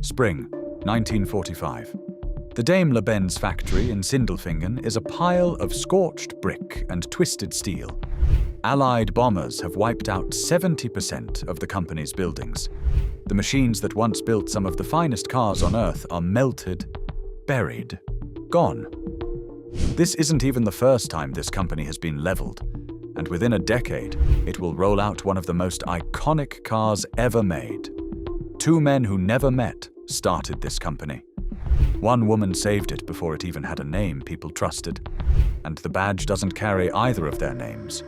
Spring, 1945. The Daimler-Benz factory in Sindelfingen is a pile of scorched brick and twisted steel. Allied bombers have wiped out 70% of the company's buildings. The machines that once built some of the finest cars on Earth are melted, buried, gone. This isn't even the first time this company has been leveled, and within a decade, it will roll out one of the most iconic cars ever made. Two men who never met started this company. One woman saved it before it even had a name people trusted, and the badge doesn't carry either of their names.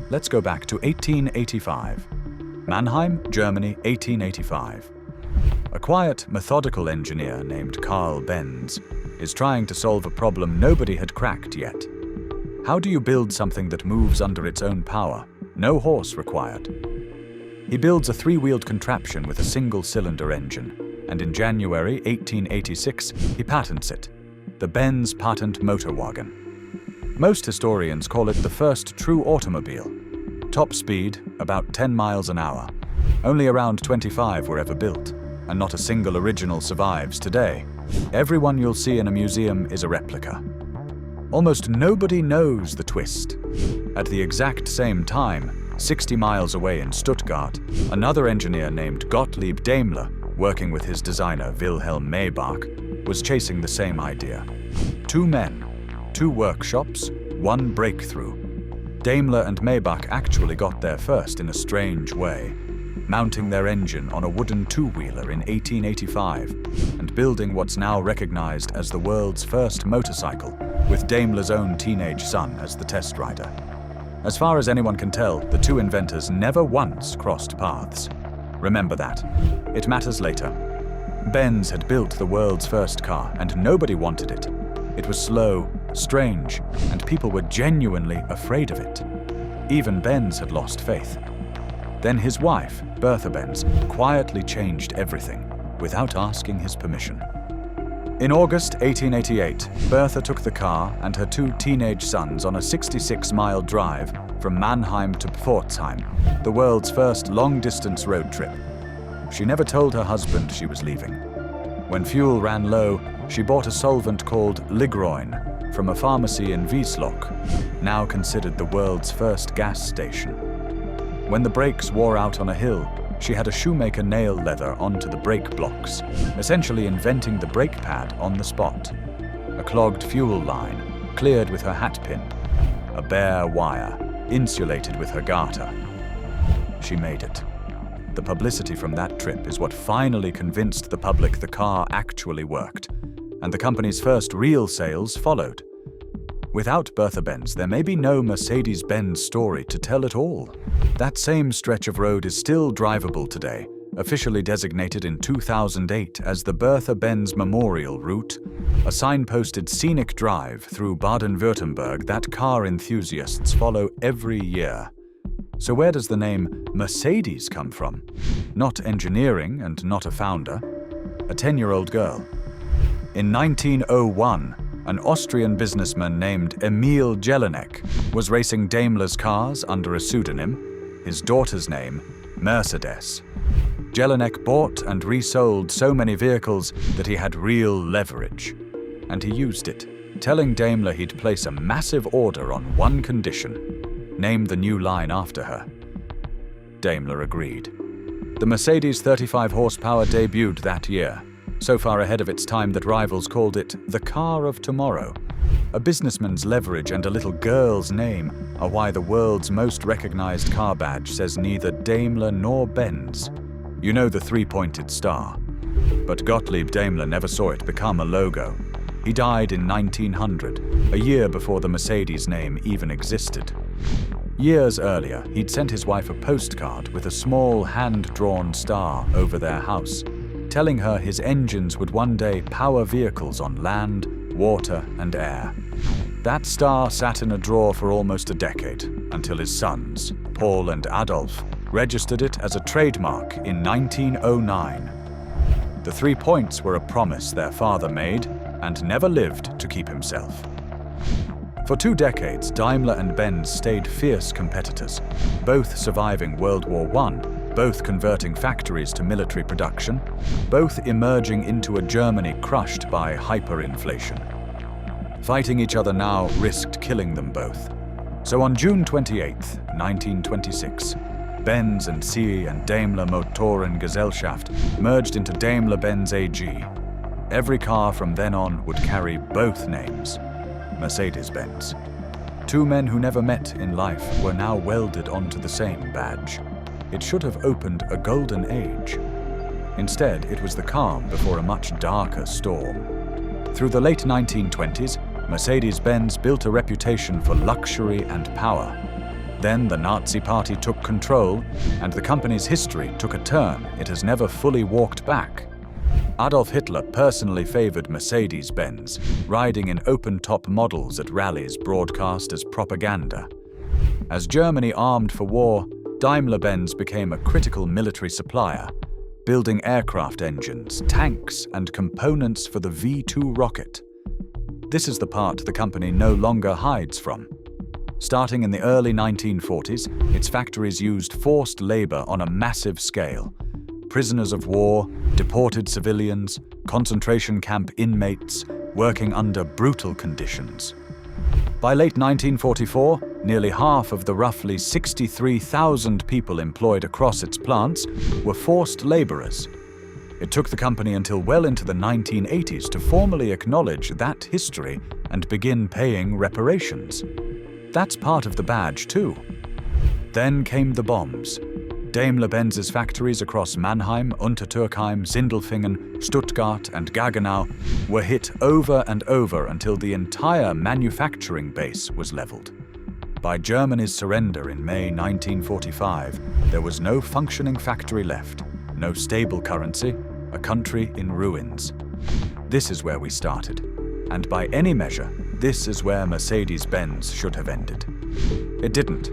Let's go back to 1885. Mannheim, Germany, 1885. A quiet, methodical engineer named Karl Benz is trying to solve a problem nobody had cracked yet. How do you build something that moves under its own power? No horse required. He builds a three-wheeled contraption with a single-cylinder engine, and in January 1886, he patents it, the Benz Patent-Motorwagen. Most historians call it the first true automobile. Top speed, about 10 miles an hour. Only around 25 were ever built, and not a single original survives today. Every one you'll see in a museum is a replica. Almost nobody knows the twist. At the exact same time, 60 miles away in Stuttgart, another engineer named Gottlieb Daimler, working with his designer Wilhelm Maybach, was chasing the same idea. Two men, two workshops, one breakthrough. Daimler and Maybach actually got there first in a strange way, mounting their engine on a wooden two-wheeler in 1885 and building what's now recognized as the world's first motorcycle, with Daimler's own teenage son as the test rider. As far as anyone can tell, the two inventors never once crossed paths. Remember that. It matters later. Benz had built the world's first car, and nobody wanted it. It was slow, strange, and people were genuinely afraid of it. Even Benz had lost faith. Then his wife, Bertha Benz, quietly changed everything, without asking his permission. In August 1888, Bertha took the car and her two teenage sons on a 66-mile drive from Mannheim to Pforzheim, the world's first long-distance road trip. She never told her husband she was leaving. When fuel ran low, she bought a solvent called Ligroin from a pharmacy in Wiesloch, now considered the world's first gas station. When the brakes wore out on a hill, she had a shoemaker nail leather onto the brake blocks, essentially inventing the brake pad on the spot. A clogged fuel line, cleared with her hat pin. A bare wire, insulated with her garter. She made it. The publicity from that trip is what finally convinced the public the car actually worked, and the company's first real sales followed. Without Bertha Benz, there may be no Mercedes-Benz story to tell at all. That same stretch of road is still drivable today, officially designated in 2008 as the Bertha Benz Memorial Route, a signposted scenic drive through Baden-Württemberg that car enthusiasts follow every year. So where does the name Mercedes come from? Not engineering and not a founder. A 10-year-old girl. In 1901, an Austrian businessman named Emil Jelinek was racing Daimler's cars under a pseudonym, his daughter's name, Mercedes. Jelinek bought and resold so many vehicles that he had real leverage. And he used it, telling Daimler he'd place a massive order on one condition: name the new line after her. Daimler agreed. The Mercedes 35 horsepower debuted that year, so far ahead of its time that rivals called it the car of tomorrow. A businessman's leverage and a little girl's name are why the world's most recognized car badge says neither Daimler nor Benz. You know the three-pointed star. But Gottlieb Daimler never saw it become a logo. He died in 1900, a year before the Mercedes name even existed. Years earlier, he'd sent his wife a postcard with a small hand-drawn star over their house, telling her his engines would one day power vehicles on land, water, and air. That star sat in a drawer for almost a decade, until his sons, Paul and Adolf, registered it as a trademark in 1909. The 3 points were a promise their father made and never lived to keep himself. For 2 decades, Daimler and Benz stayed fierce competitors, both surviving World War I both converting factories to military production, both emerging into a Germany crushed by hyperinflation. Fighting each other now risked killing them both. So on June 28, 1926, Benz and C and Daimler-Motoren-Gesellschaft merged into Daimler-Benz AG. Every car from then on would carry both names, Mercedes-Benz. Two men who never met in life were now welded onto the same badge. It should have opened a golden age. Instead, it was the calm before a much darker storm. Through the late 1920s, Mercedes-Benz built a reputation for luxury and power. Then the Nazi Party took control, and the company's history took a turn it has never fully walked back. Adolf Hitler personally favored Mercedes-Benz, riding in open-top models at rallies broadcast as propaganda. As Germany armed for war, Daimler-Benz became a critical military supplier, building aircraft engines, tanks, and components for the V-2 rocket. This is the part the company no longer hides from. Starting in the early 1940s, its factories used forced labor on a massive scale. Prisoners of war, deported civilians, concentration camp inmates, working under brutal conditions. By late 1944, nearly half of the roughly 63,000 people employed across its plants were forced laborers. It took the company until well into the 1980s to formally acknowledge that history and begin paying reparations. That's part of the badge, too. Then came the bombs. Daimler-Benz's factories across Mannheim, Untertürkheim, Sindelfingen, Stuttgart, and Gaggenau were hit over and over until the entire manufacturing base was leveled. By Germany's surrender in May 1945, there was no functioning factory left, no stable currency, a country in ruins. This is where we started, and by any measure, this is where Mercedes-Benz should have ended. It didn't.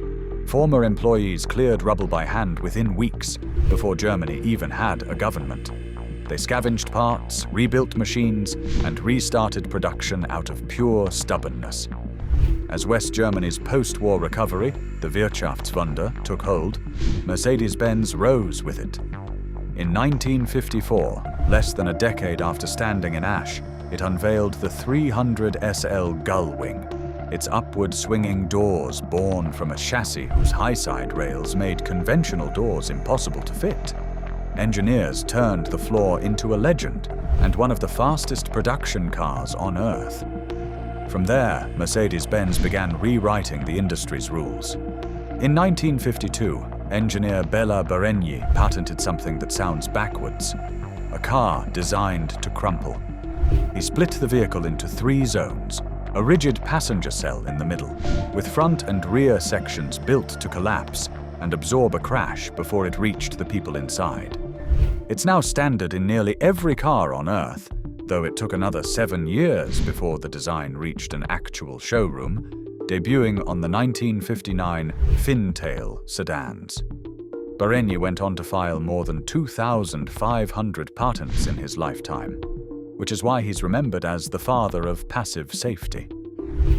Former employees cleared rubble by hand within weeks, before Germany even had a government. They scavenged parts, rebuilt machines, and restarted production out of pure stubbornness. As West Germany's post-war recovery, the Wirtschaftswunder, took hold, Mercedes-Benz rose with it. In 1954, less than a decade after standing in ash, it unveiled the 300 SL Gullwing. Its upward swinging doors born from a chassis whose high-side rails made conventional doors impossible to fit. Engineers turned the floor into a legend and one of the fastest production cars on Earth. From there, Mercedes-Benz began rewriting the industry's rules. In 1952, engineer Béla Bareigny patented something that sounds backwards: a car designed to crumple. He split the vehicle into 3 zones: a rigid passenger cell in the middle, with front and rear sections built to collapse and absorb a crash before it reached the people inside. It's now standard in nearly every car on Earth, though it took another 7 years before the design reached an actual showroom, debuting on the 1959 Fintail sedans. Bareigny went on to file more than 2,500 patents in his lifetime, which is why he's remembered as the father of passive safety.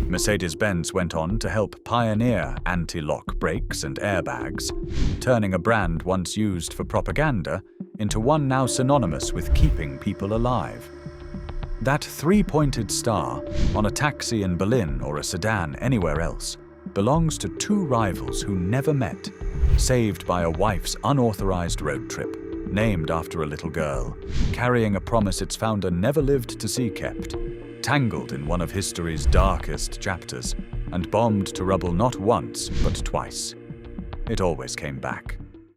Mercedes-Benz went on to help pioneer anti-lock brakes and airbags, turning a brand once used for propaganda into one now synonymous with keeping people alive. That 3-pointed star on a taxi in Berlin or a sedan anywhere else belongs to 2 rivals who never met, saved by a wife's unauthorized road trip, named after a little girl, carrying a promise its founder never lived to see kept, tangled in one of history's darkest chapters, and bombed to rubble not once but twice. It always came back.